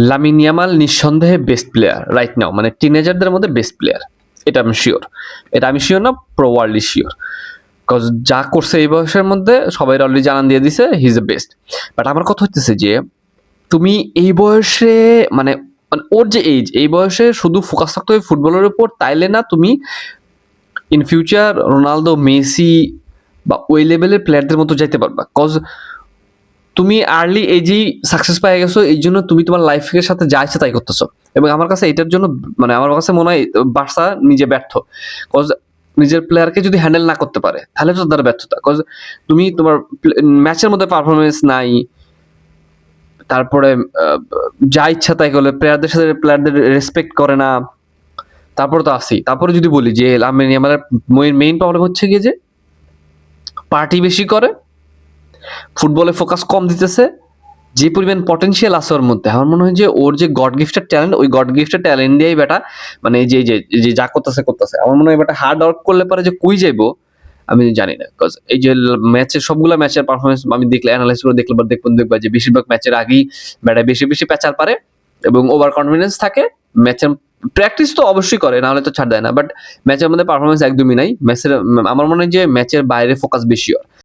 Lamine Yamal নিঃসন্দেহে best player right now, মানে টিনেজারদের মধ্যে বেস্ট প্লেয়ার, এটা আমি শিওর। এটা আমি শিওর না, প্রোয়ারলি শিওর। বিকজ যা করছে এই বয়সের মধ্যে সবাই অলরেডি জানান দিয়ে দিছে he is the best. But আমার কথা হচ্ছে যে তুমি এই বয়সে মানে মানে ওর যে এইজ, এই বয়সে শুধু ফোকাস থাকতে হবে ফুটবলের উপর, তাইলে না তুমি ইন ফিউচার রোনালদো, মেসি বা ওই লেভেলের প্লেয়ারদের মতো যাইতে পারবা। কজ তুমি আর্লি এজেই সাকসেস পেয়ে গেছো, এই জন্য তুমি তোমার লাইফের সাথে যা ইচ্ছা তাই করতেছো। এবং আমার কাছে এটার জন্য মানে আমার কাছে মনে হয় বার্সা নিজে ব্যর্থ। কজ নিজের প্লেয়ারকে যদি হ্যান্ডেল না করতে পারে তাহলে তো তার ব্যর্থতা। কজ তুমি তোমার ম্যাচের মধ্যে পারফরমেন্স নাই, তারপরে যা ইচ্ছা তাই করলে, প্লেয়ারদের সাথে প্লেয়ারদের রেসপেক্ট করে না, তারপরে তো আসি। তারপরে যদি বলি যে লামিন ইয়ামালের মেইন প্রবলেম হচ্ছে গিয়ে যে পার্টি বেশি করে, ফুটবলে ফোকাস কম দিতেছে, যে পরিমাণ পটেনশিয়াল আছে ওর মধ্যে, আমার মনে হয় যে ওর যে গড গিফটেড ট্যালেন্ট, ওই গড গিফটেড ট্যালেন্ট দিয়েই বেটা মানে যে যে যে যা করতেছে আমার মনে হয় বেটা হার্ড ওয়ার্ক করলে পারে যে কই যাইবো আমি জানি না। বিকজ এই যে ম্যাচের সবগুলা ম্যাচের পারফরমেন্স আমি দেখলে, অ্যানালাইসিস করে দেখলে দেখবা যে বেশিরভাগ ম্যাচের আগেই বেটা বেশি বেশি প্যাচার পারে এবং ওভার কনফিডেন্স থাকে। ম্যাচের প্র্যাকটিস তো অবশ্যই করে, না হলে তো ছাড় দেয় না, বাট ম্যাচের মধ্যে পারফরমেন্স একদমই নাই। ম্যাচের আমার মনে হয় যে ম্যাচের বাইরে ফোকাস বেশি হয়।